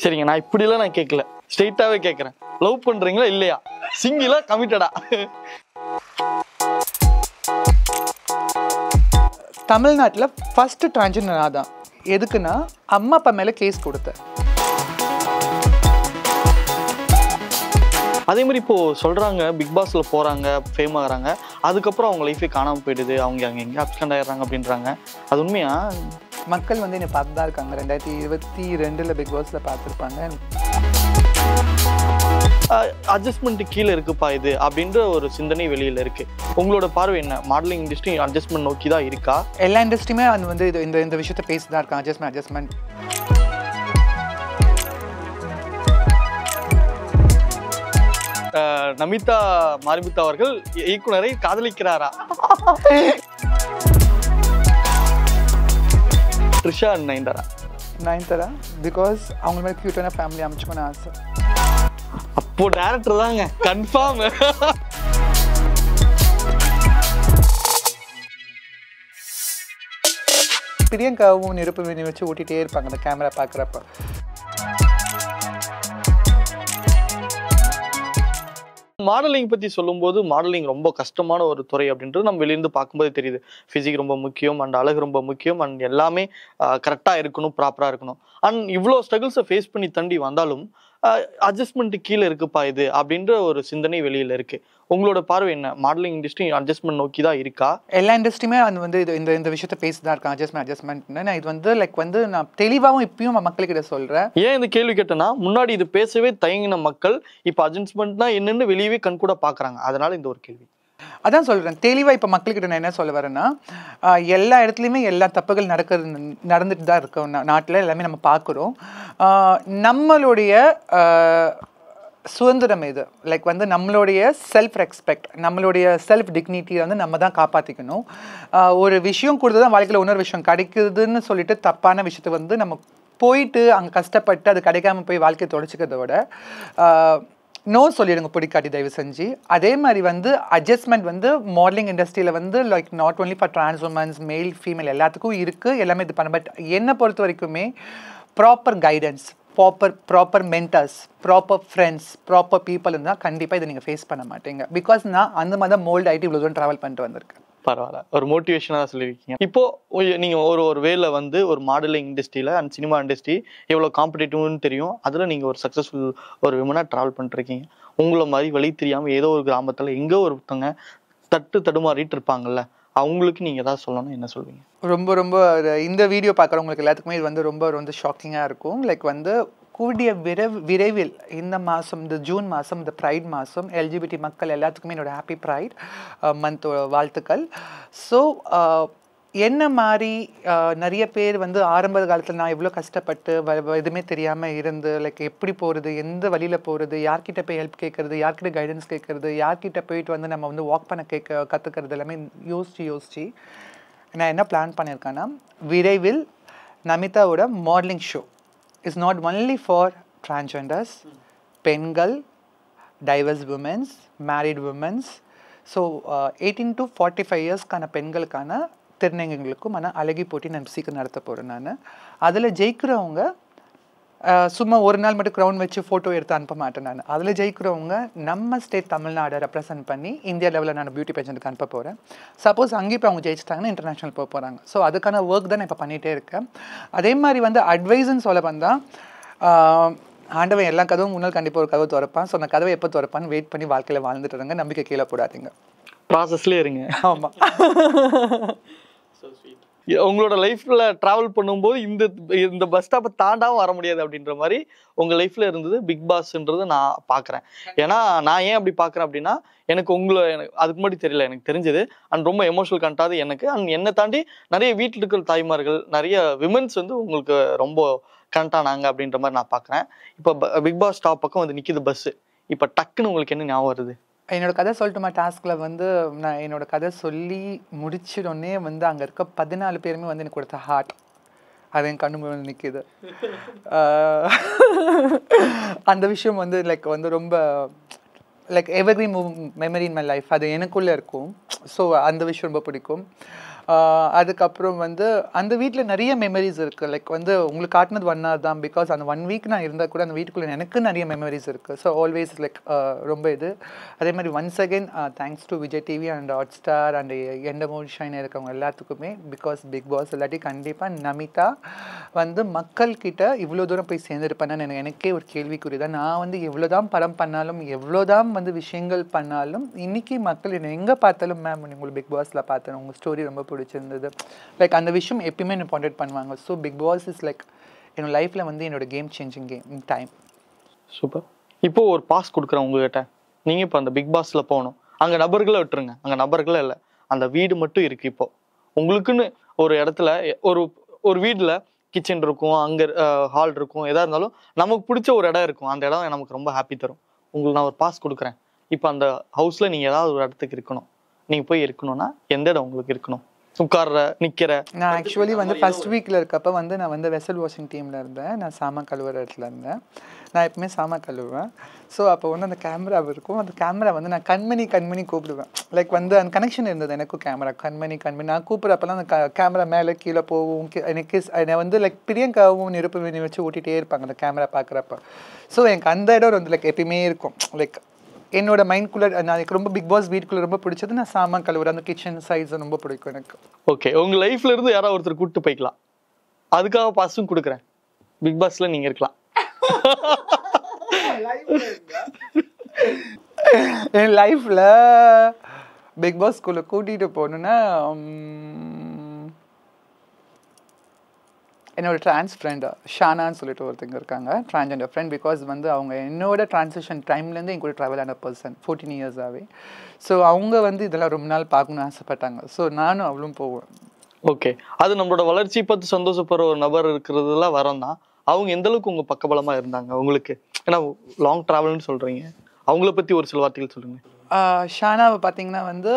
சரிங்க, நான் இப்படிலாம் நான் கேட்கல, ஸ்ட்ரெயிட்டாவே கேட்கறேன். லவ் பண்றீங்களா இல்லையா? சிங்கிளா கமிட்டடா? தமிழ்நாட்டில் ஃபர்ஸ்ட் டிரான்ஜெண்டர் நான் தான். எதுக்குன்னா அம்மா அப்பா மேலே கேஸ் கொடுத்தேன். அதே மாதிரி இப்போ சொல்றாங்க பிக் பாஸ்ல போறாங்க, ஃபேம் ஆகுறாங்க, அதுக்கப்புறம் அவங்க லைஃபே காணாமல் போயிடுது, அவங்க அங்கே எங்கே அப்சண்ட் ஆயிடுறாங்க அப்படின்றாங்க. அது உண்மையா? மக்கள் வந்து என்னை பார்த்து தான் இருக்காங்க. 2022 பிக் பாஸில் பார்த்துருப்பாங்க. அட்ஜஸ்ட்மெண்ட் கீழே இருக்குப்பா இது அப்படின்ற ஒரு சிந்தனை வெளியில இருக்கு. உங்களோட பார்வை என்ன? மாடலிங் இண்டஸ்ட்ரி அட்ஜஸ்ட்மெண்ட் நோக்கி தான் இருக்கா? எல்லா இண்டஸ்ட்ரியுமே அது வந்து இந்த விஷயத்தை பேசி தான் இருக்காங்க. அட்ஜஸ்ட்மெண்ட். நமிதா மாரிமுத்து அவர்கள் இயக்குனரை காதலிக்கிறாரா? த்ரிஷா அண்ட் நயன்தாரா பிகாஸ் அவங்க மாதிரி கியூட்டான ஃபேமிலி அமைச்சுக்கணும்னு ஆசை. அப்போ டைரக்டர் தாங்க கன்ஃபார்ம். பிரியங்காவும் நிருப்பவேணி வச்சு ஓட்டிகிட்டே இருப்பாங்க அந்த கேமரா பார்க்குறப்ப. மாடலிங் பற்றி சொல்லும்போது மாடலிங் ரொம்ப கஷ்டமான ஒரு துறை அப்படின்றது நம்ம வெளியிருந்து பார்க்கும்போது தெரியுது. ஃபிசிக் ரொம்ப முக்கியம், அண்ட் அழகு ரொம்ப முக்கியம், அண்ட் எல்லாமே கரெக்டாக இருக்கணும், ப்ராப்பராக இருக்கணும். அண்ட் இவ்வளோ ஸ்ட்ரகிள்ஸை ஃபேஸ் பண்ணி தாண்டி வந்தாலும் அட்ஜஸ்ட்மெண்ட் கீழே இருக்குப்பா இது அப்படின்ற ஒரு சிந்தனை வெளியில் இருக்கு. உங்களோட பார்வை என்ன? மாடலிங் இண்டஸ்ட்ரி அட்ஜஸ்ட்மெண்ட் நோக்கி தான் இருக்கா? எல்லா இண்டஸ்ட்ரியுமே அது வந்து இந்த விஷயத்த பேசி தான் இருக்காங்க. அட்ஜஸ்ட்மெண்ட் இது வந்து நான் தெளிவாகவும் இப்பயும் மக்கள்கிட்ட சொல்கிறேன். ஏன் இந்த கேள்வி கேட்டேன்னா, முன்னாடி இது பேசவே தயங்கின மக்கள் இப்போ அட்ஜஸ்ட்மெண்ட்னா என்னன்னு வெளியவே கண்கூட பார்க்குறாங்க. அதனால இந்த ஒரு கேள்வி. அதான் சொல்கிறேன் தெளிவாக. இப்போ மக்கள்கிட்ட நான் என்ன சொல்ல வரேன்னா, எல்லா இடத்துலையுமே எல்லா தப்புகள் நடந்துட்டு தான் இருக்கோம் நாட்டில். எல்லாமே நம்ம பார்க்குறோம். நம்மளுடைய சுதந்திரம் இது வந்து நம்மளுடைய செல்ஃப் ரெஸ்பெக்ட், நம்மளுடைய செல்ஃப் டிக்னிட்டியை வந்து நம்ம தான் காப்பாற்றிக்கணும். ஒரு விஷயம் கொடுத்து தான் வாழ்க்கையில் இன்னொரு விஷயம் கிடைக்குதுன்னு சொல்லிட்டு தப்பான விஷயத்தை வந்து நம்ம போயிட்டு அங்கே கஷ்டப்பட்டு அது கிடைக்காம போய் வாழ்க்கையை தொலைச்சிக்கிறத விட நோ சொல்லிடுங்க பிடிக்காட்டி தயவு செஞ்சு. அதே மாதிரி வந்து அட்ஜஸ்ட்மெண்ட் வந்து மாடலிங் இண்டஸ்ட்ரியில் வந்து not only for trans womens, male female எல்லாத்துக்கும் இருக்குது. எல்லாமே இது பண்ண. பட் என்னை பொறுத்த வரைக்குமே proper guidance, proper mentors, proper friends, proper people இருந்தால் கண்டிப்பாக இதை நீங்கள் ஃபேஸ் பண்ண மாட்டீங்க. பிகாஸ் நான் அந்த மாதிரி தான் மோல்டு ஆகிட்டு இவ்வளோ தூரம் ட்ராவல் பண்ணிட்டு வந்திருக்கேன். பரவாயில்ல, ஒரு மோட்டிவேஷனாக சொல்லியிருக்கீங்க. இப்போ நீங்கள் ஒரு வேலை வந்து ஒரு மாடலிங் இண்டஸ்ட்ரியில் அண்ட் சினிமா இண்டஸ்ட்ரி எவ்வளோ காம்படிட்டிவ்னு தெரியும். அதில் நீங்கள் ஒரு சக்ஸஸ்ஃபுல் ஒரு விமனாக ட்ராவல் பண்ணிருக்கீங்க. உங்களை மாதிரி வழி தெரியாமல் ஏதோ ஒரு கிராமத்தில் எங்கோ ஒருத்தவங்க தடுமாறிட்டு இருப்பாங்கல்ல, அவங்களுக்கு நீங்கள் ஏதாவது சொல்லணும், என்ன சொல்வீங்க? ரொம்ப இந்த வீடியோ பார்க்குறவங்களுக்கு எல்லாத்துக்குமே இது வந்து ரொம்ப ஷாக்கிங்காக இருக்கும். வந்து கூடிய விரைவில் இந்த மாதம், இந்த ஜூன் மாதம், இந்த ப்ரைட் மாதம், எல்ஜிபிடி மக்கள் எல்லாத்துக்குமே என்னோட ஹாப்பி ப்ரைட் மந்த் வாழ்த்துக்கள். ஸோ என்ன மாதிரி நிறைய பேர் வந்து ஆரம்ப காலத்தில் நான் எவ்வளோ கஷ்டப்பட்டு எதுவுமே தெரியாமல் இருந்து எப்படி போகிறது, எந்த வழியில் போகிறது, யார்கிட்ட போய் ஹெல்ப் கேட்குறது, யார்கிட்ட கைடன்ஸ் கேட்குறது, யார்கிட்ட போயிட்டு வந்து நம்ம வந்து வாக் பண்ண கற்றுக்கிறது எல்லாமே யோசித்து நான் என்ன பிளான் பண்ணியிருக்கேன்னா, விரைவில் நமிதாவோட modelling show is not only for transgenders, பெண்கள், diverse women, married women. So 18 to 45 இயர்ஸ்க்கான பெண்களுக்கான திருநங்கைகளுக்கும் அழகி போட்டி நான் சீக்கிரம் நடத்த போகிறேன். நான் அதில் ஜெயிக்கிறவங்க சும்மா ஒரு நாள் மட்டும் க்ரௌன் வச்சு ஃபோட்டோ எடுத்து அனுப்ப மாட்டேன். நான் அதில் ஜெயிக்கிறவங்க நம்ம ஸ்டேட் தமிழ்நாடை ரெப்ரசன்ட் பண்ணி இந்தியா லெவலில் நான் பியூட்டி பேஜெண்ட்டுக்கு அனுப்ப போகிறேன். சப்போஸ் அங்கேயும் இப்போ அவங்க ஜெயிச்சிட்டாங்கன்னா இன்டர்நேஷ்னல் போக போகிறாங்க. ஸோ அதுக்கான ஒர்க் தான் நான் இப்போ பண்ணிகிட்டே இருக்கேன். அதே மாதிரி வந்து அட்வைஸ்ன்னு சொல்ல வந்தால், ஆண்டவன் எல்லா கதவும் முன்னால் கண்டிப்பாக ஒரு கதவை திறப்பான். ஸோ அந்த கதவை எப்போ திறப்பான்னு வெயிட் பண்ணி வாழ்க்கையில் வாழ்ந்துட்டு இருங்க. நம்பிக்கை கீழே போடாதீங்க, ப்ராசஸ்லேயே இருங்க. ஆமாம். உங்களோட லைஃப்ல டிராவல் பண்ணும்போது இந்த பஸ் ஸ்டாப்பை தாண்டாம வர முடியாது அப்படின்ற மாதிரி உங்க லைஃப்ல இருந்தது பிக் பாஸ்ன்றது நான் பாக்குறேன். ஏன்னா நான் ஏன் அப்படி பாக்குறேன் அப்படின்னா, எனக்கு அதுக்கு முன்னாடி தெரியல, எனக்கு தெரிஞ்சது அண்ட் ரொம்ப எமோஷனல் கண்டாது எனக்கு. அண்ட் என்னை தாண்டி நிறைய வீட்டில் இருக்கிற தாய்மார்கள், நிறைய விமென்ஸ் வந்து உங்களுக்கு ரொம்ப கண்டானாங்க அப்படின்ற மாதிரி நான் பாக்குறேன். இப்போ பிக் பாஸ் ஸ்டாப் பக்கம் வந்து நிக்குது பஸ். இப்போ டக்குன்னு உங்களுக்கு என்ன ஞாபகம் வருது? என்னோட கதை சொல்லட்டுமா? டாஸ்கில் வந்து நான் என்னோட கதை சொல்லி முடிச்சிடனே வந்து அங்கே இருக்க 14 பேருமே வந்து எனக்கு கொடுத்த ஹார்ட் அது என் கண்ணு முன்னாடி நிற்கிது. அந்த விஷயம் வந்து வந்து ரொம்ப evergreen memory in my life. அது எனக்குள்ளே இருக்கும். ஸோ அந்த விஷயம் ரொம்ப பிடிக்கும். அதுக்கப்புறம் வந்து அந்த வீட்டில் நிறைய மெமரிஸ் இருக்குது. லைக் வந்து உங்களுக்கு காட்டினது 1 hour தான். பிகாஸ் அந்த 1 week நான் இருந்தால் கூட அந்த வீட்டுக்குள்ளே எனக்கு நிறைய மெமரிஸ் இருக்குது. ஸோ ஆல்வேஸ் லைக் ரொம்ப இது. அதே மாதிரி once again thanks to Vijay TV and Hotstar and Endemol Shine இருக்கவங்க எல்லாத்துக்குமே. பிகாஸ் பிக் பாஸ் இல்லாட்டி கண்டிப்பாக நமிதா வந்து மக்கள்கிட்ட இவ்வளோ தூரம் போய் சேர்ந்துருப்பேன்னு எனக்கே ஒரு கேள்விக்குறி தான். நான் வந்து எவ்வளோதான் படம் பண்ணாலும் எவ்வளோதான் வந்து விஷயங்கள் பண்ணாலும் இன்னைக்கு மக்கள் என்னை எங்கே பார்த்தாலும் மேம் உங்களுக்கு பிக் பாஸில் பார்த்தேன், உங்கள் ஸ்டோரி ரொம்ப பிடிச்சிருந்தது, லைக் அந்த விஷயம் எப்பயுமே என்ன பாயிண்ட் பண்ணுவாங்க. So Bigg Boss is like என்னோட லைஃப்பில் வந்து என்னோட game changing game time. Super. இப்போ ஒரு பாஸ் கொடுக்குறேன் உங்ககிட்ட. நீங்கள் இப்போ அந்த பிக் பாஸில் போகணும். அங்கே நபர்களை விட்டுருங்க, அங்கே நபர்களே இல்லை, அந்த வீடு மட்டும் இருக்குது. இப்போ உங்களுக்குன்னு ஒரு இடத்துல ஒரு ஒரு வீட்டில் கிச்சன் இருக்கும், அங்கே ஹால் இருக்கும், எதாக இருந்தாலும் நமக்கு பிடிச்ச ஒரு இடம் இருக்கும். அந்த இடம் நமக்கு ரொம்ப ஹாப்பி தரும். உங்களுக்கு நான் ஒரு பாஸ் கொடுக்குறேன். இப்போ அந்த ஹவுஸில் நீங்கள் ஏதாவது ஒரு இடத்துக்கு இருக்கணும். நீங்கள் போய் இருக்கணும்னா எந்த இடம் உங்களுக்கு இருக்கணும்? உட்கார்ற, நிற்கிற? நான் ஆக்சுவலி வந்து ஃபர்ஸ்ட் வீக்கில் இருக்கப்போ வந்து நான் வந்து வெசல் வாஷிங் டீமில் இருந்தேன். நான் சாமான் கழுவுற இடத்துல இருந்தேன். நான் எப்பவுமே சாமான் கழுவுவேன். ஸோ அப்போ வந்து அந்த கேமரா இருக்கும். அந்த கேமரா வந்து நான் கண்மணி கூப்பிடுவேன். லைக் வந்து அந்த கனெக்ஷன் இருந்தது எனக்கும் கேமரா. கண்மணி நான் கூப்பிட்றப்பெல்லாம் அந்த கேமரா மேலே கீழே போகும். எனக்கு என்னை வந்து லைக் பிரியங்காவும் நெருப்பு வேணி வச்சு ஓட்டிகிட்டே இருப்பாங்க அந்த கேமரா பார்க்குறப்ப. ஸோ எனக்கு அந்த இடம் வந்து லைக் எப்பயுமே இருக்கும். லைக் என்னோட மைண்ட்குள்ளே நான் எனக்கு ரொம்ப பிக் பாஸ் வீட்டுக்குள்ளே ரொம்ப பிடிச்சது நான் சாமான் கழுவுற அந்த கிச்சன் சைட்ஸ் ரொம்ப பிடிக்கும் எனக்கு. ஓகே, உங்கள் லைஃப்ல இருந்து யாராவது ஒருத்தர் கூப்பிட்டு போய்க்கலாம், அதுக்காக பாஸும் கொடுக்குறேன். பிக் பாஸ்ல நீங்கள் இருக்கலாம். என் லைஃப்பில் பிக் பாஸ் ஸ்கூலில் கூட்டிகிட்டு போகணுன்னா என்னோட ட்ரான்ஸ் ஃப்ரெண்ட் ஷானான்னு சொல்லிட்டு ஒருத்தங்க இருக்காங்க, ட்ரான்ஸ்ஜெண்டர் ஃப்ரெண்ட். பிகாஸ் வந்து அவங்க என்னோட ட்ரான்சிஷன் டைம்லேருந்து என் கூட ட்ராவல் ஆன பர்சன் 14 years-ஆகவே. ஸோ அவங்க வந்து இதெல்லாம் ரொம்ப நாள் பார்க்கணுன்னு ஆசைப்பட்டாங்க. ஸோ நானும் அவளும் போவேன். ஓகே, அது நம்மளோட வளர்ச்சி பார்த்து சந்தோஷப்படுற ஒரு நபர் இருக்கிறதுலாம் வரம் தான். அவங்க எந்த அளவுக்கு உங்க பக்கபலமா இருந்தாங்க உங்களுக்கு? ஏன்னா லாங் டிராவல்னு சொல்றீங்க, அவங்கள பத்தி ஒரு சில வார்த்தைகள் சொல்லுங்க. ஷானாவை பார்த்தீங்கன்னா வந்து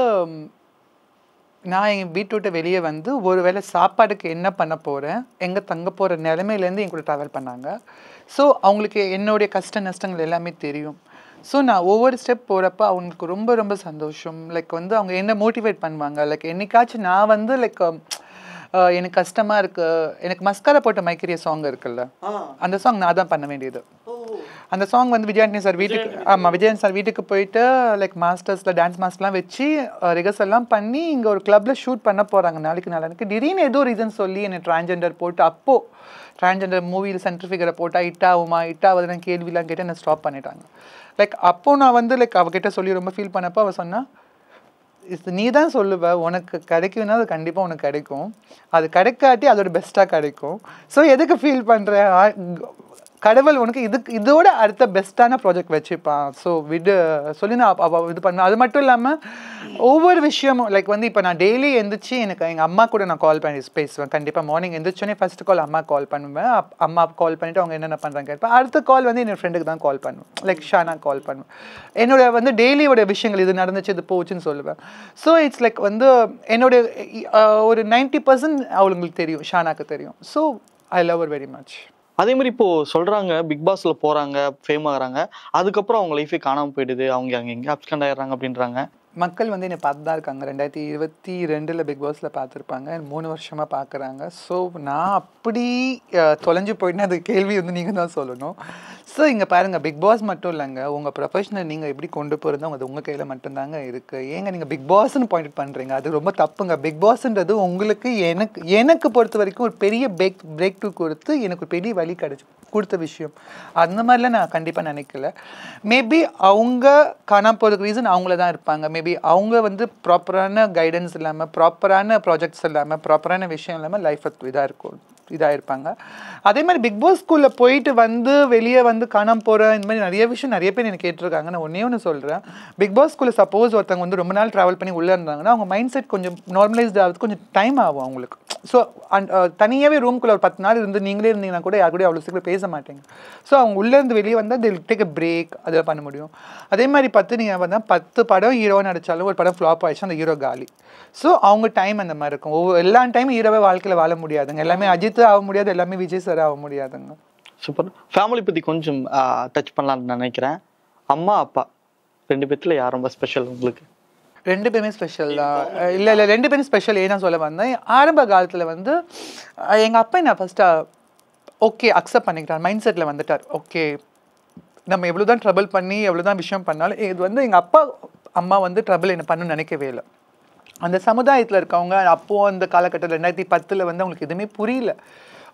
நான் எங்கள் வீட்டு விட்டு வெளியே வந்து ஒரு வேளை சாப்பாடுக்கு என்ன பண்ண போகிறேன், எங்கே தங்க போகிற நிலைமையிலேருந்து என் கூட ட்ராவல் பண்ணாங்க. ஸோ அவங்களுக்கு என்னுடைய கஷ்ட நஷ்டங்கள் எல்லாமே தெரியும். ஸோ நான் ஒவ்வொரு ஸ்டெப் போகிறப்ப அவங்களுக்கு ரொம்ப ரொம்ப சந்தோஷம். லைக் வந்து அவங்க என்ன மோட்டிவேட் பண்ணுவாங்க. லைக் என்னைக்காச்சும் நான் வந்து லைக் எனக்கு கஷ்டமாக இருக்குது, எனக்கு மஸ்காரா போட்ட மைக்கிரிய சாங் இருக்குல்ல, அந்த சாங் நான் தான் பண்ண வேண்டியது. அந்த சாங் வந்து விஜயாண்டனி சார் வீட்டுக்கு, ஆமாம் விஜயன் சார் வீட்டுக்கு போயிட்டு லைக் மாஸ்டர்ஸில் டான்ஸ் மாஸ்டர்லாம் வச்சு ரிஹர்சல்லாம் பண்ணி இங்கே ஒரு கிளப்பில் ஷூட் பண்ண போகிறாங்க நாளைக்கு. திடீர்னு ஏதோ ரீசன் சொல்லி என்னை டிரான்ஸ்ஜெண்டர் போட்டு, அப்போது டிரான்ஸ்ஜெண்டர் மூவியில் சென்ட்ரல் ஃபிகரை போட்டால் இட்டாவதுன்னு கேள்விலாம் கேட்டு என்னை ஸ்டாப் பண்ணிட்டாங்க. லைக் அப்போது நான் வந்து லைக் அவகிட்ட சொல்லி ரொம்ப ஃபீல் பண்ணப்போ அவள் சொன்னால், நீ தான் சொல்லுவ, உனக்கு கிடைக்கும்னா அது கண்டிப்பாக உனக்கு கிடைக்கும், அது கிடைக்காட்டி அதோட பெஸ்ட்டாக கிடைக்கும். ஸோ எதுக்கு ஃபீல் பண்ணுற, கடவுள் உனக்கு இதோட அடுத்த பெஸ்ட்டான ப்ராஜெக்ட் வச்சுப்பான். ஸோ விடு சொல்லி நான் இது பண்ணேன். அது மட்டும் இல்லாமல் ஒவ்வொரு விஷயமும் லைக் வந்து இப்போ நான் டெய்லி எந்திரிச்சு எனக்கு எங்கள் அம்மா கூட நான் கால் பண்ணி பேசுவேன். கண்டிப்பாக மார்னிங் எந்திரிச்சோன்னே ஃபர்ஸ்ட் கால் அம்மா கால் பண்ணுவேன். அம்மா கால் பண்ணிவிட்டு அவங்க என்னென்ன பண்ணுறாங்க கேட்பேன். அடுத்த கால் வந்து என்னோட ஃப்ரெண்டுக்கு தான் கால் பண்ணுவேன். லைக் ஷானா கால் பண்ணுவேன். என்னோட வந்து டெய்லியோட விஷயங்கள் இது நடந்துச்சு இது போச்சுன்னு சொல்லுவேன். ஸோ இட்ஸ் லைக் வந்து என்னோட ஒரு 90% அவங்களுக்கு தெரியும், ஷானாக்கு தெரியும். So I love her very much. அதே மாதிரி இப்போ சொல்றாங்க பிக் பாஸ்ல போறாங்க, ஃபேம் ஆகுறாங்க, அதுக்கப்புறம் அவங்க லைஃபே காணாம போயிடுது, அவங்க அங்க எங்க அப்ஸ்கண்ட் ஆயிடுறாங்க அப்படின்றாங்க. மக்கள் வந்து என்னை பார்த்து தான் இருக்காங்க. 2022 பிக் பாஸில் பார்த்துருப்பாங்க, 3 வருஷமாக பார்க்குறாங்க. ஸோ நான் அப்படி தொலைஞ்சு போயிட்டுனா அது கேள்வி வந்து நீங்கள் தான் சொல்லணும். ஸோ இங்கே பாருங்கள், பிக் பாஸ் மட்டும் இல்லைங்க, உங்கள் ப்ரொஃபஷனல் நீங்கள் எப்படி கொண்டு போகிறதோ அது உங்கள் கையில் மட்டும்தாங்க இருக்குது. ஏங்க நீங்கள் பிக் பாஸ்ன்னு பாயிண்ட் பண்ணுறீங்க, அது ரொம்ப தப்புங்க. பிக் பாஸ்ன்றது உங்களுக்கு எனக்கு பொறுத்த வரைக்கும் ஒரு பெரிய பிரேக் த்ரூ கொடுத்து எனக்கு ஒரு பெரிய வழி கொடுத்த விஷயம். அந்த மாதிரிலாம் நான் கண்டிப்பாக நினைக்கல. மேபி அவங்க காணாம போகிறதுக்கு ரீசன் அவங்கள தான் இருப்பாங்க. மேபி அவங்க வந்து ப்ராப்பரான கைடன்ஸ் இல்லாமல், ப்ராப்பரான ப்ராஜெக்ட்ஸ் இல்லாமல், ப்ராப்பரான விஷயம் இல்லாமல் லைஃப் இதாக இருப்பாங்க. அதே மாதிரி பிக் பாஸ் ஸ்கூலில் போயிட்டு வந்து வெளியே வந்து காணாம போகிற இந்த மாதிரி நிறைய விஷயம் நிறைய பேர் எனக்கு கேட்டிருக்காங்க. நான் ஒன்று சொல்கிறேன், பிக் பாஸ் ஸ்கூலில் சப்போஸ் ஒருத்தவங்க வந்து ரொம்ப நாள் ட்ராவல் பண்ணி உள்ளே இருந்தாங்கன்னா அவங்க மைண்ட் செட் கொஞ்சம் நார்மலைஸ்ட் ஆகிறதுக்கு கொஞ்சம் டைம் ஆகும் அவங்களுக்கு. ஸோ தனியாகவே ரூம்குள்ளே ஒரு 10 நாள் இருந்து நீங்களே இருந்தீங்கன்னா கூட யார் கூட அவ்வளோ சீக்கிரம் பேச மாட்டேங்க. ஸோ அவங்க உள்ளேருந்து வெளியே வந்தால் they will take a break, அதெல்லாம் பண்ண முடியும். அதே மாதிரி நீங்கள் வந்தால் 10 படம் ஹீரோன்னு நடித்தாலும் ஒரு படம் ஃப்ளாப் ஆகிடுச்சு, அந்த ஹீரோ காலி. ஸோ அவங்க டைம் அந்த மாதிரி இருக்கும். எல்லா டைமும் ஹீரோவே வாழ்க்கையில் வாழ முடியாதுங்க. எல்லாமே அஜித் ஆக முடியாது, எல்லாமே விஜய் சார் ஆக முடியாதுங்க. சூப்பர். ஃபேமிலி பற்றி கொஞ்சம் டச் பண்ணலான்னு நினைக்கிறேன். அம்மா அப்பா 2 பேத்துல யார் ரொம்ப ஸ்பெஷல் உங்களுக்கு? ரெண்டு பேருமே ஸ்பெஷல் தான். இல்லை ரெண்டு பேரும் ஸ்பெஷல். ஏன்னா சொல்ல வந்தேன், ஆரம்ப காலத்தில் வந்து எங்கள் அப்பா நான் ஃபஸ்ட்டாக ஓகே அக்செப்ட் பண்ணிக்கிட்டார், மைண்ட் செட்டில் வந்துட்டார். ஓகே நம்ம எவ்வளோ தான் ட்ரபிள் பண்ணி எவ்வளோ தான் விஷயம் பண்ணாலும் இது வந்து எங்கள் அப்பா அம்மா வந்து ட்ரபிள் என்ன பண்ணணும்னு நினைக்கவே இல்லை. அந்த சமுதாயத்தில் இருக்கவங்க அப்போது அந்த காலகட்டத்தில் 2010 வந்து அவங்களுக்கு எதுவுமே புரியல.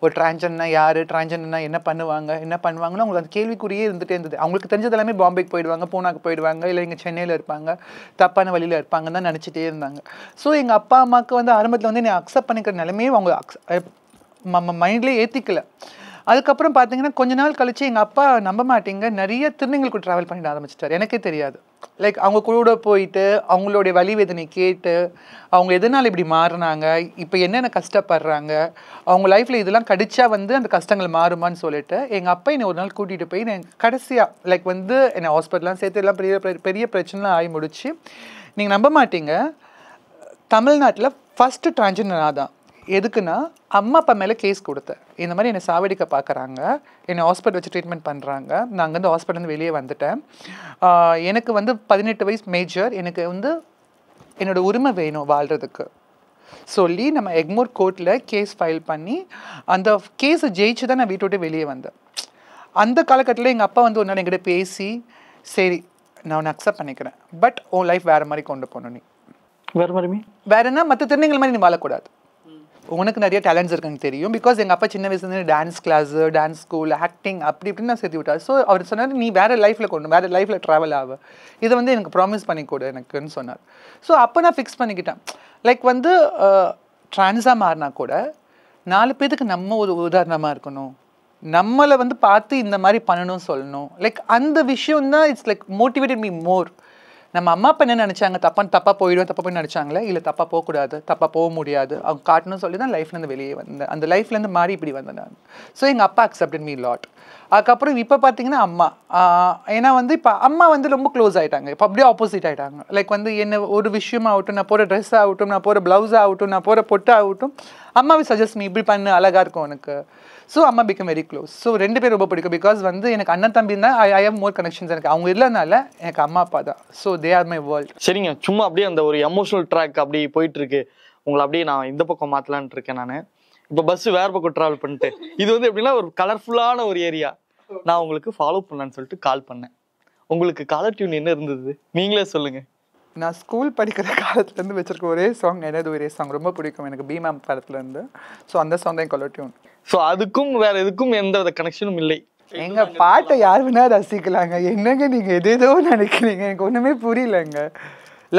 ஒரு டிரான்ஜெண்டர்னா யார், டிரான்ஜெண்டர்னா என்ன பண்ணுவாங்கன்னு அவங்களுக்கு அந்த கேள்விக்குறியே இருந்துகிட்டே இருந்தது. அவங்களுக்கு தெரிஞ்சது எல்லாமே பாம்பேக்கு போயிடுவாங்க, பூனாக்கு போயிடுவாங்க, இல்லை இங்கே சென்னையில் இருப்பாங்க, தப்பான வழியில் இருப்பாங்கன்னு தான் நினச்சிட்டே இருந்தாங்க. ஸோ எங்கள் அப்பா அம்மாவுக்கு வந்து ஆரம்பத்தில் வந்து என்னை அக்செப்ட் பண்ணிக்கிற நிலைமையே அவங்க மைண்ட்லேயே ஏற்றிக்கல. அதுக்கப்புறம் பார்த்தீங்கன்னா கொஞ்ச நாள் கழிச்சு எங்கள் அப்பா நம்ப மாட்டீங்க நிறைய திருநங்கைகளுக்கு ட்ராவல் பண்ணிட்டு ஆரம்பிச்சிட்டார். எனக்கே தெரியாது. லைக் அவங்க கூட போயிட்டு அவங்களுடைய வலி வேதனை கேட்டு அவங்க எதனால் இப்படி மாறினாங்க, இப்போ என்னென்ன கஷ்டப்படுறாங்க, அவங்க லைஃப்பில் இதெல்லாம் கடிச்சா வந்து அந்த கஷ்டங்கள் மாறுமான்னு சொல்லிட்டு எங்கள் அப்பா என்னை ஒரு நாள் கூட்டிகிட்டு போய் நான் கடைசியாக லைக் வந்து என்னை ஹாஸ்பிட்டலாம் சேர்த்து எல்லாம் பெரிய பிரச்சனைலாம் ஆகி முடிச்சு. நீங்கள் நம்ப மாட்டீங்க, தமிழ்நாட்டில் ஃபஸ்ட்டு டிரான்ஜெண்டர் நான் தான். எதுக்குன்னா அம்மா அப்பா மேலே கேஸ் கொடுத்தேன், இந்த மாதிரி என்னை சாவடிக்க பார்க்குறாங்க, என்னை ஹாஸ்பிட்டல் வச்சு ட்ரீட்மெண்ட் பண்ணுறாங்க. நான் அங்கேருந்து ஹாஸ்பிட்டலேருந்து வெளியே வந்துட்டேன். எனக்கு வந்து 18 வயசு மேஜர், எனக்கு வந்து என்னோடய உரிமை வேணும் வாழ்கிறதுக்கு சொல்லி நம்ம எக்மோர் கோர்ட்டில் கேஸ் ஃபைல் பண்ணி அந்த கேஸை ஜெயிச்சு தான் நான் வீட்டை விட்டு வெளியே வந்தேன். அந்த காலகட்டத்தில் எங்கள் அப்பா வந்து ஒரு நாள் என்கிட்ட பேசி, சரி நான் உன்னை அக்செப்ட் பண்ணிக்கிறேன், பட் உன் லைஃப் வேறு மாதிரி கொண்டு போகணும், நீ வேறு மாதிரி வேறுன்னா மற்ற திருநங்கைகள் மாதிரி நீ வாழக்கூடாது, உனக்கு நிறைய டேலண்ட்ஸ் இருக்குன்னு தெரியும். பிகாஸ் எங்கள் அப்பா சின்ன வயசுலேருந்து dance class, dance school, acting அப்படி இப்படின்னு நான் சேர்த்து விட்டார். ஸோ அவர் சொன்னார், நீ வேறு லைஃப்பில் ட்ராவல் ஆகு, இதை வந்து எனக்கு ப்ராமிஸ் பண்ணி கொடு எனக்குன்னு சொன்னார். ஸோ அப்போ நான் ஃபிக்ஸ் பண்ணிக்கிட்டேன். லைக் வந்து ட்ரான்ஸாக மாறினா கூட 4 பேருக்கு நம்ம ஒரு உதாரணமாக இருக்கணும், நம்மளை வந்து பார்த்து இந்த மாதிரி பண்ணணும் சொல்லணும். லைக் அந்த விஷயம் தான் it's like motivated me more. நம்ம அம்மா அப்பா என்ன நினச்சாங்க, தப்பாக போய் நினச்சாங்களே, இல்லை தப்பாக போகக்கூடாது, தப்பாக போக முடியாது, அவங்க காட்டணும்னு சொல்லி தான் லைஃப்லேருந்து வெளியே வந்தேன். அந்த லைஃப்லேருந்து மாறி இப்படி வந்தேன் நான். ஸோ எங்கள் அப்பா அக்செப்டட் மீ லாட். அதுக்கப்புறம் இப்போ பார்த்தீங்கன்னா அம்மா, ஏன்னா வந்து இப்போ அம்மா வந்து ரொம்ப க்ளோஸ் ஆகிட்டாங்க, இப்போ அப்படியே ஆப்போசிட் ஆகிட்டாங்க. லைக் வந்து என்ன ஒரு விஷயமாகட்டும், நான் போகிற ட்ரெஸ் ஆகட்டும், நான் போகிற ப்ளவுஸ் ஆகட்டும், நான் போகிற பொட்டு ஆகட்டும், அம்மாவை சஜஸ்ட் மீ இப்படி பண்ணு அழகாக இருக்கும் உனக்கு. ஸோ அம்மா பிகம் வெரி க்ளோஸ். ஸோ 2 பேர் ரொம்ப பிடிக்கும். பிகாஸ் வந்து எனக்கு அண்ணன் தம்பி தான், ஐ ஹேவ் மோர் கனெக்ஷன்ஸ். எனக்கு அவங்க இல்லைனால எனக்கு அம்மா அப்பா தான். So they are my world. சரிங்க, சும்மா அப்படியே அந்த ஒரு எமோஷனல் ட்ராக் அப்படி போயிட்டு இருக்கு, உங்களை அப்படியே நான் இந்த பக்கம் மாற்றலான்ட்டு இருக்கேன். நான் இப்போ பஸ் வேறு பக்கம் ட்ராவல் பண்ணிட்டு, இது வந்து எப்படின்னா ஒரு கலர்ஃபுல்லான ஒரு ஏரியா, நான் உங்களுக்கு ஃபாலோ பண்ணலான்னு சொல்லிட்டு கால் பண்ணேன். உங்களுக்கு காலர் டியூன் என்ன இருந்தது நீங்களே சொல்லுங்கள். நான் ஸ்கூல் படிக்கிற காலத்துலேருந்து வச்சுருக்க ஒரே சாங் எனது ஒரே சாங் ரொம்ப பிடிக்கும் எனக்கு, பீமாம் படத்துலேருந்து. ஸோ அந்த சாங் தான் காலர் டியூன். ஸோ அதுக்கும் வேற எதுக்கும் எந்த வித கனெக்ஷனும் இல்லை. எங்க பாட்டை யார் வேணா ரசிக்கலாங்க, என்னங்க நீங்கள் எதேதோ நினைக்கிறீங்க, எனக்கு ஒன்றுமே புரியலங்க.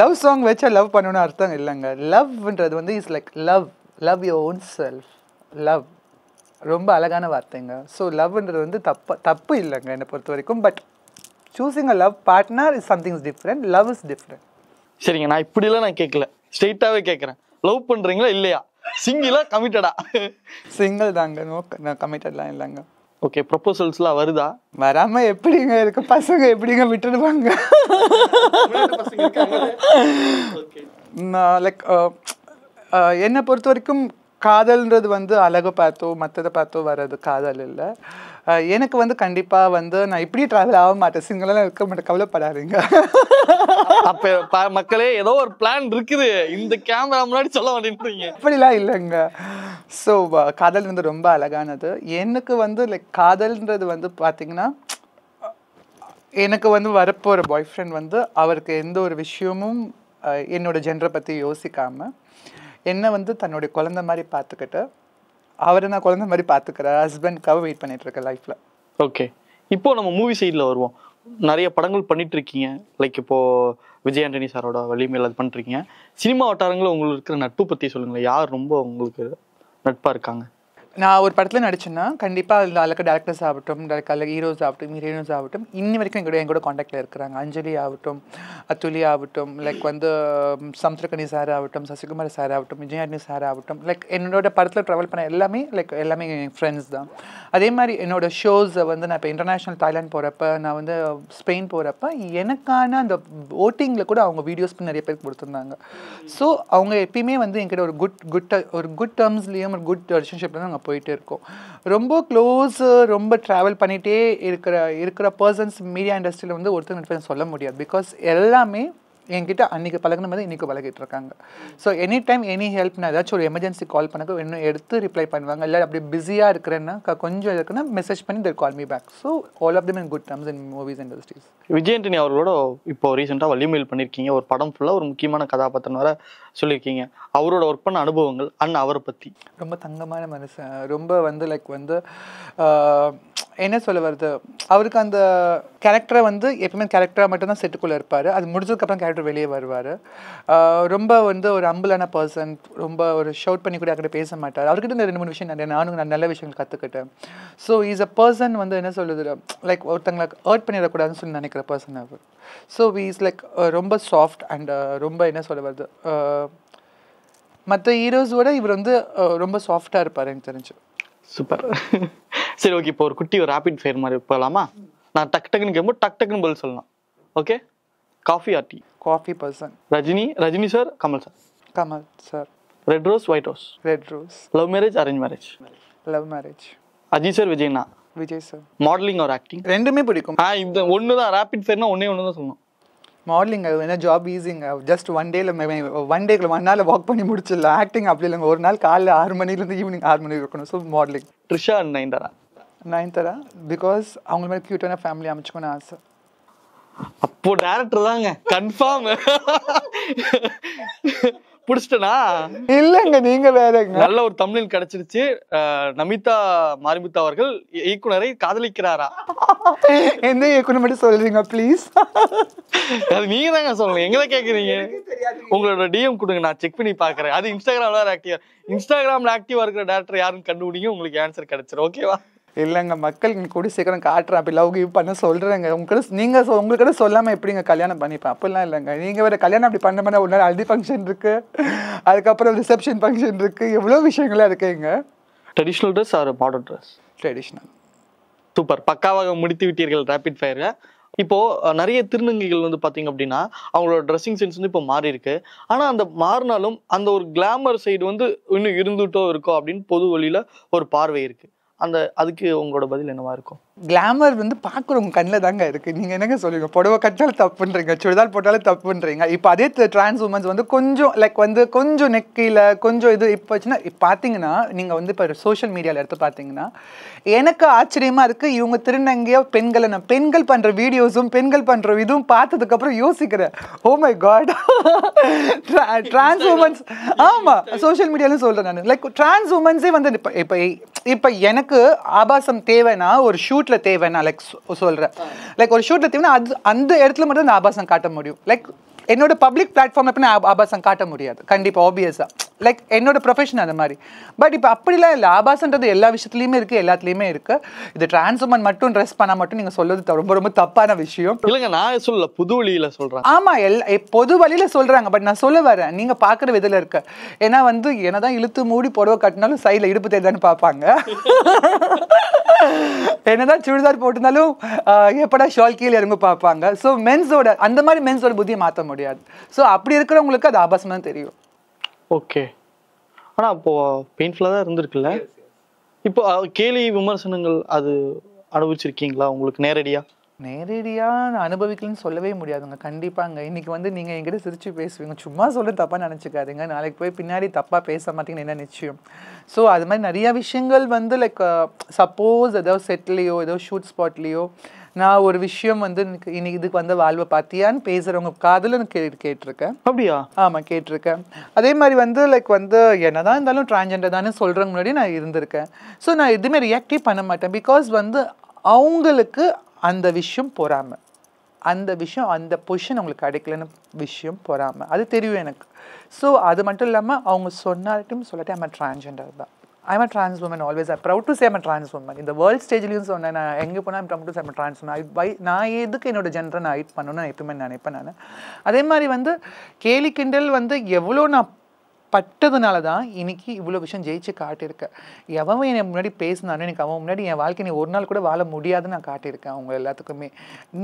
லவ் சாங் வச்சா லவ் பண்ணணும்னு அர்த்தம் இல்லைங்க. லவ்ன்றது வந்து is like love your own self. Love ரொம்ப அழகான வார்த்தைங்க. ஸோ லவ்ன்றது வந்து தப்பு இல்லைங்க என்னை பொறுத்த வரைக்கும். But choosing a love partner is something is different, love is different. சரிங்க, நான் இப்படிலாம் நான் கேட்கல, ஸ்ட்ரெயிட்டாகவே கேட்குறேன். லவ் பண்ணுறீங்களா இல்லையா, சிங்கிளா கமிட்டடா? சிங்கிள் தாங்க, நோ நான் கமிட்டட்லாம் இல்லைங்க. ஓகே, ப்ரொபோசல்ஸ்லாம் வருதா? வராமல் எப்படிங்க இருக்கு, பசங்க எப்படிங்க விட்டுடுவாங்க? லைக் என்னை பொறுத்த வரைக்கும் காதல்ன்றது வந்து அழகை பார்த்தோ மற்றதை பார்த்தோ வர்றது காதல் இல்லை. எனக்கு வந்து கண்டிப்பாக வந்து நான் இப்படி ட்ராவல் ஆக மாட்டேன், சிங்கிளாக இருக்க மாட்டேன், கவலைப்படாதீங்க. அப்போ மக்களே ஏதோ ஒரு பிளான் இருக்குது, இந்த கேமரா முன்னாடி சொல்ல மாட்டேன்றீங்க. அப்படிலாம் இல்லைங்க. ஸோ காதல்ன்றது ரொம்ப அழகானது. எனக்கு வந்து லைக் காதல்ன்றது வந்து பார்த்தீங்கன்னா, எனக்கு வந்து வரப்போகிற பாய் ஃப்ரெண்ட் வந்து அவருக்கு எந்த ஒரு விஷயமும் என்னோட ஜெண்டரை பற்றி யோசிக்காமல் என்னை வந்து தன்னுடைய குழந்தை மாதிரி பார்த்துக்கிட்டு, அவரை நான் குழந்தை மாதிரி பார்த்துக்கிறேன், ஹஸ்பண்ட்காக வெயிட் பண்ணிட்டு இருக்கேன் லைஃப்பில். ஓகே, இப்போ நம்ம மூவி சைடில் வருவோம். நிறைய படங்கள் பண்ணிட்டு இருக்கீங்க. லைக் இப்போ விஜய் ஆண்டனி சாரோட வலிமையில் அது பண்ணிருக்கீங்க. சினிமா வட்டாரங்களில் உங்களுக்கு இருக்கிற நட்பு பற்றி சொல்லுங்களேன். யார் ரொம்ப உங்களுக்கு நட்பாக இருக்காங்க? நான் ஒரு படத்தில் நடிச்சேன்னா கண்டிப்பாக அதில் அதுக்கு டேரக்டர்ஸ் ஆகட்டும், அதில் ஹீரோஸ் ஆகட்டும், ஹீரோயின்ஸ் ஆகட்டும், இன்னி வரைக்கும் எங்கூட காண்டாக்டில் இருக்கிறாங்க. அஞ்சலி ஆகட்டும், அத்துலி ஆகட்டும், லைக் வந்து சமுத்திரக்கனி சார் ஆகட்டும், சசிகுமார் சார் ஆகட்டும், விஜய் ஆண்டனி சார் ஆகட்டும், லைக் என்னோட படத்தில் ட்ராவல் பண்ண எல்லாமே என் ஃப்ரெண்ட்ஸ் தான். அதே மாதிரி என்னோட ஷோஸை வந்து நான் இப்போ இன்டர்நேஷ்னல் தாய்லாந்து போகிறப்ப, நான் வந்து ஸ்பெயின் போகிறப்ப எனக்கான அந்த ஓட்டிங்கில் கூட அவங்க வீடியோஸ் நிறைய பேர் கொடுத்துருந்தாங்க. ஸோ அவங்க எப்பயுமே வந்து என்கிட்ட ஒரு குட் டேர்ம்ஸ்லேயும் ஒரு குட் ரிலேஷன்ஷிப்ல நாங்கள் போயிட்டே இருக்கோம். ரொம்ப க்ளோஸு, ரொம்ப ட்ராவல் பண்ணிகிட்டே இருக்கிற பர்சன்ஸ் மீடியா இண்டஸ்ட்ரியில் வந்து ஒருத்தர் சொல்ல முடியாது. பிகாஸ் எல்லாமே என்கிட்ட அன்றைக்கி பழகின மாதிரி இன்றைக்கி பழகிட்டு இருக்காங்க. So any time any help நான் ஏதாச்சும் ஒரு எமர்ஜென்சி கால் பண்ணக்க இன்னும் எடுத்து ரிப்ளை பண்ணுவாங்க. இல்லை அப்படி பிஸியாக இருக்கிறேன்னா கொஞ்சம் இருக்குன்னா மெசேஜ் பண்ணி they call me back. So all of them in good terms in movies industries. Vijay Antony அவர்களோட இப்போ ரீசெண்டாக வள்ளிமயில் பண்ணியிருக்கீங்க. ஒரு படம் ஃபுல்லாக ஒரு முக்கியமான கதாபாத்திரம் வர சொல்லியிருக்கீங்க. அவரோட ஒர்க் பண்ண அனுபவங்கள் அண்ட் அவரை பற்றி. ரொம்ப தங்கமான மனுஷன். ரொம்ப வந்து லைக் வந்து என்ன சொல்ல வருது, அவருக்கு அந்த கேரக்டரை வந்து எப்பவுமே கேரக்டராக மட்டும்தான் செட்டுக்குள்ளே இருப்பார். அது முடிஞ்சதுக்கப்புறம் கேரக்டர் வெளியே வருவார். ரொம்ப வந்து ஒரு அம்புலான பர்சன். ரொம்ப ஒரு ஷவுட் பண்ணி கூட யார்கிட்ட பேச மாட்டார். அவர்கிட்ட இந்த 2-3 விஷயம் நானும் நல்ல விஷயங்கள் கற்றுக்கிட்டேன். ஸோ இஸ் அ பர்சன் வந்து என்ன சொல்லுது, லைக் ஒருத்தங்களை ஹர்ட் பண்ணிடக்கூடாதுன்னு சொல்லி நினைக்கிற பர்சன் அவர். ஸோ இஸ் லைக் ரொம்ப சாஃப்ட் அண்ட் ரொம்ப என்ன சொல்ல வருது, மற்ற ஹீரோஸோட இவர் வந்து ரொம்ப சாஃப்டாக இருப்பார் எனக்கு தெரிஞ்சு. சூப்பர். சரி, ஓகே. இப்போ ஒரு குட்டி ஒரு ரேபிட் ஃபயர் மாதிரி போகலாமா? நான் டக்குன்னு கேட்போம், டக்குன்னு பதில் சொல்லலாம். Okay? Coffee or tea? Coffee person. Rajini sir, Kamal sir? Kamal sir. Red rose, white rose? Red rose. Love marriage, arrange marriage? Love marriage. Ajith sir, விஜய்னா? விஜய் சார். மாடலிங் ஒரு ஆக்டிங்? ரெண்டுமே பிடிக்கும். இந்த ஒன்று தான் ரேபிட் ஃபயர்னா ஒன்று தான் சொல்லணும். மாடலிங் அது என்ன ஜாப் ஈஸிங்க. ஜஸ்ட் ஒன் டேக்குள்ள 1 நாள் வாக் பண்ணி முடிச்சிடலாம். ஆக்டிங் அப்படி இல்லைங்க. ஒரு நாள் காலைல 6 மணிலேருந்து ஈவினிங் 6 மணி இருக்கணும். So modelling. Trisha and Nayanthara? Because அவங்க மாதிரி க்யூட்டான ஃபேமிலி அமைச்சுக்கணும்னு ஆசை. அப்போ டேரக்டர் தாங்க கன்ஃபார்ம். புடிச்சிட்டனா? இல்லங்க, நீங்க வேறங்க. நல்ல ஒரு தமிழில் கிடைச்சிருச்சு. நமிதா மாரிமுத்து அவர்கள் இயக்குனரை காதலிக்கிறாரா? எந்த இயக்குனர் மட்டும் சொல்றீங்க ப்ளீஸ்? அது நீங்க தாங்க சொல்லணும், எங்களை கேக்குறீங்க. உங்களோட டிஎம் கொடுங்க, நான் செக் பண்ணி பாக்குறேன். அது இன்ஸ்டாகிராம்ல ஆக்டிவா இருக்கிற டேரக்டர் யாருன்னு கண்டுபிடிங்க, உங்களுக்கு ஆன்சர் கிடைச்சிரும். ஓகேவா? இல்லைங்க, மக்கள் கூட சீக்கிரம் காட்டுறேன். அப்படி லவ் கிவ் பண்ண சொல்கிறேங்க. உங்களுக்கு சொல்லாமல் எப்படிங்க கல்யாணம் பண்ணிப்பேன்? அப்படிலாம் இல்லைங்க. நீங்கள் வேறு கல்யாணம் அப்படி பண்ண ஒரு நாள் ஹல்தி ஃபங்க்ஷன் இருக்குது, அதுக்கப்புறம் ரிசப்ஷன் ஃபங்க்ஷன் இருக்குது, எவ்வளோ விஷயங்களாக இருக்குங்க. Traditional dress R modern dress? Traditional. Super, பக்காவாக முடித்து விட்டீர்கள் ரேபிட் ஃபயர். இப்போ நிறைய திருநங்கைகள் வந்து பாத்தீங்க அப்படின்னா அவங்களோட ட்ரெஸ்ஸிங் சென்ஸ் வந்து இப்போ மாறி இருக்கு. ஆனா அந்த மாறினாலும் அந்த ஒரு கிளாமர் சைடு வந்து இன்னும் இருந்துட்டோ இருக்கோ அப்படின்னு பொது வழியில ஒரு பார்வை இருக்கு. அதுக்கு உங்களோட பதில் என்னவா இருக்கும்? கிளாமர் வந்து பார்க்குறவங்க கண்ணில் தாங்க இருக்குது. நீங்கள் என்னங்க சொல்லுவீங்க? புடவை கட்டினாலும் தப்புன்றீங்க, சுடிதார் போட்டாலும் தப்புன்றீங்க. இப்போ அதே டிரான்ஸ் உமன்ஸ் வந்து கொஞ்சம் லைக் வந்து கொஞ்சம் நெக்கில் கொஞ்சம் இது இப்போ வச்சுன்னா இப்போ பார்த்தீங்கன்னா நீங்கள் வந்து இப்போ சோஷியல் மீடியாவில் எடுத்து பார்த்தீங்கன்னா எனக்கு ஆச்சரியமாக இருக்குது. இவங்க திருநங்கையாக பெண்களை நான் பெண்கள் பண்ணுற வீடியோஸும் பெண்கள் பண்ணுற இதுவும் பார்த்ததுக்கப்புறம் யோசிக்கிறேன், oh my god, trans womens. ஆமாம், சோஷியல் மீடியாலும் சொல்கிறேன் நான். லைக் டிரான்ஸ் உமன்ஸே வந்து இப்போ எனக்கு ஆபாசம் தேவைன்னா ஒரு ஷூட்ல தேவைன்னா லைக் சொல்றேன், லைக் ஒரு ஷூட்ல தேவைன்னா அந்த இடத்துல மட்டும் அந்த ஆபாசம் காட்ட முடியும். லைக் என்னோட பப்ளிக் பிளாட்ஃபார்ம்ல எப்படின்னா ஆபாசம் காட்ட முடியாது கண்டிப்பா, ஆப்வியஸா. லைக் என்னோட ப்ரொஃபஷன் அந்த மாதிரி. பட் இப்போ அப்படிலாம் இல்லை. ஆபாசன்றது எல்லா விஷயத்துலையுமே இருக்கு, எல்லாத்துலேயுமே இருக்கு. இது டிரான்ஸ் உமன் மட்டும் ட்ரெஸ் பண்ணா மட்டும் நீங்க சொல்றது ரொம்ப ரொம்ப தப்பான விஷயம். இல்லைங்க, நான் சொல்லல, பொது வழியில சொல்றேன். ஆமா, பொது வழியில சொல்றாங்க. பட் நான் சொல்ல வரேன், நீங்க பாக்குற விதத்துல இருக்கு. ஏன்னா வந்து என்னதான் இழுத்து மூடி புடவை கட்டினாலும் சைட்ல இடுப்பு தேர்தான்னு பார்ப்பாங்க. என்னதான் சுடிதார் போட்டிருந்தாலும் எப்படா ஷால் கீழே இறங்க பார்ப்பாங்க. ஸோ மென்ஸோட அந்த மாதிரி மென்ஸோட புத்தியை மாற்ற முடியாது. ஸோ அப்படி இருக்கிறவங்களுக்கு அது ஆபாசம் தான் தெரியும். ஓகே, ஆனா அப்போ பெயின்ஃபுல்லா தான் இருந்திருக்குல்ல. இப்போ கேலி விமர்சனங்கள் அது அனுபவிச்சிருக்கீங்களா உங்களுக்கு நேரடியா? அனுபவிக்கலன்னு சொல்லவே முடியாதுங்க. கண்டிப்பாங்க. இன்னைக்கு வந்து நீங்கள் என்கிட்ட சிரிச்சு பேசுவீங்க, சும்மா சொல்ல தப்பாக நினச்சிக்காதீங்க. நாளைக்கு போய் பின்னாடி தப்பாக பேச மாட்டீங்கன்னு என்ன நிச்சயம். ஸோ அது மாதிரி நிறையா விஷயங்கள் வந்து லைக் சப்போஸ் ஏதோ செட்லேயோ ஏதோ ஷூட் ஸ்பாட்லேயோ நான் ஒரு விஷயம் வந்து இன்னைக்கு இதுக்கு வந்து வாழ்வை பார்த்தியான்னு பேசுகிறவங்க காதில் கேட்டிருக்கேன். அப்படியா? ஆமாம், கேட்டிருக்கேன். அதே மாதிரி வந்து லைக் வந்து என்னதான் இருந்தாலும் டிரான்ஜெண்டர் தானே சொல்கிறவங்க முன்னாடி நான் இருந்திருக்கேன். ஸோ நான் எதுவுமே ரியாக்டே பண்ண மாட்டேன். பிகாஸ் வந்து அவங்களுக்கு அந்த விஷயம் பொறாமை, அந்த விஷயம் அந்த பொசிஷன் அவங்களுக்கு கிடைக்கலன்னு விஷயம் பொறாமை, அது தெரியும் எனக்கு. ஸோ அது மட்டும் இல்லாமல் அவங்க சொன்னாட்டும் சொல்லாட்டும் ஐம் அ டிரான்ஜெண்டர் தான். I'm a trans woman always. I proud to say I'm a trans woman. இந்த வேர்ல்ட் ஸ்டேஜ்லையும் சொன்னேன், நான் எங்கே போனால் I'm proud to say I'm a trans woman. நான் எதுக்கு என்னோட ஜென்டரை நான் ஹைட் பண்ணணும்னு நான் எப்பவுமே நினைப்பேன் நான். அதே மாதிரி வந்து கேலி கிண்டல் வந்து எவ்வளோ நான் பட்டதுனால தான் இன்னைக்கு இவ்வளோ விஷயம் ஜெயிச்சு காட்டியிருக்கேன். எவன் என்னை முன்னாடி பேசினானோ எனக்கு அவன் முன்னாடி என் வாழ்க்கை நீ ஒரு நாள் கூட வாழ முடியாதுன்னு நான் காட்டியிருக்கேன் அவங்க எல்லாத்துக்குமே.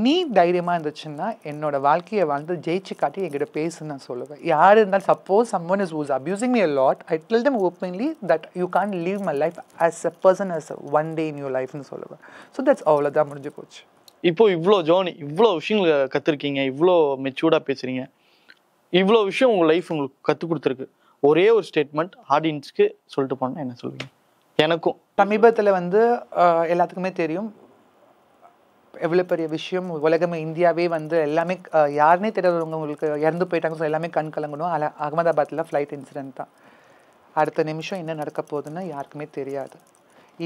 நீ தைரியமாக இருந்துச்சுன்னா என்னோட வாழ்க்கையை வாழ்ந்து ஜெயிச்சு காட்டி என்கிட்ட பேசுன்னு நான் சொல்லுவேன். யார் இருந்தாலும் suppose someone is who's abusing me a lot, I tell them openly that you can't live my life as a person as one day in your lifeன்னு சொல்லுவேன். ஸோ தட்ஸ் அவ்வளோதான், முடிஞ்சு போச்சு. இப்போ இவ்வளோ ஜோனி இவ்வளோ விஷயங்கள் கற்றுருக்கீங்க, இவ்வளோ மெச்சூர்டாக பேசுகிறீங்க. இவ்வளோ விஷயம் உங்கள் லைஃப் உங்களுக்கு கற்றுக் கொடுத்துருக்கு. ஒரே ஒரு ஸ்டேட்மெண்ட் ஆடியன்ஸ்க்கு சொல்லிட்டு போனால் என்ன சொல்லுவீங்க? எனக்கும் சமீபத்தில் வந்து எல்லாத்துக்குமே தெரியும் எவ்வளோ பெரிய விஷயம், உலகமே இந்தியாவே வந்து எல்லாமே யாருன்னே தெரியாதவங்க உங்களுக்கு இறந்து போயிட்டாங்க. ஸோ எல்லாமே கண் கலங்கணும். அகமதாபாத்தில் ஃப்ளைட் இன்சிடென்ட் தான். அடுத்த நிமிஷம் என்ன நடக்க போகுதுன்னு யாருக்குமே தெரியாது.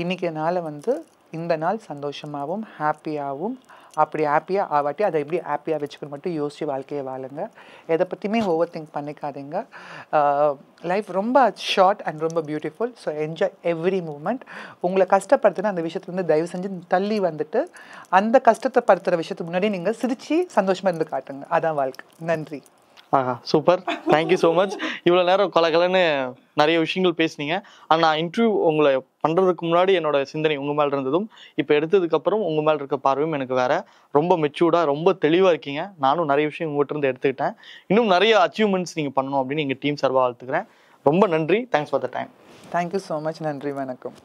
இன்றைக்கி நாளை வந்து இந்த நாள் சந்தோஷமாகவும் ஹாப்பியாகவும், அப்படி ஹாப்பியாக ஆவாட்டி அதை எப்படி ஹாப்பியாக வச்சுக்கணும் மட்டும் யோசிச்சு வாழ்க்கையை வாழுங்க. எதை பற்றியுமே ஓவர் திங்க் பண்ணிக்காதீங்க. லைஃப் ரொம்ப ஷார்ட் அண்ட் ரொம்ப beautiful. So enjoy every moment. உங்களை கஷ்டப்படுத்துனா அந்த விஷயத்துலேருந்து தயவு செஞ்சு தள்ளி வந்துட்டு அந்த கஷ்டத்தை படுத்துகிற விஷயத்துக்கு முன்னாடி நீங்கள் சிரித்து சந்தோஷமாக இருந்து காட்டுங்க. அதான் வாழ்க்கை. நன்றி. Super, thank you so much. இவ்வளோ நேரம் கலகலன்னு நிறைய விஷயங்கள் பேசுனீங்க. ஆனால் நான் இன்டர்வியூ உங்களை பண்ணுறதுக்கு முன்னாடி என்னோட சிந்தனை உங்கள் மேலே இருந்ததும் இப்போ எடுத்ததுக்கப்புறம் உங்கள் மேலே இருக்க பார்வையும் எனக்கு வேற. ரொம்ப மெச்சூர்டாக ரொம்ப தெளிவாக இருக்கீங்க. நானும் நிறைய விஷயம் உங்கள்கிட்ட இருந்து எடுத்துக்கிட்டேன். இன்னும் நிறைய அச்சீவ்மெண்ட்ஸ் நீங்கள் பண்ணணும் அப்படின்னு எங்கள் டீம் சார்பாக வாழ்த்துக்கிறேன். ரொம்ப நன்றி. Thanks for the time. Thank you so much. நன்றி, வணக்கம்.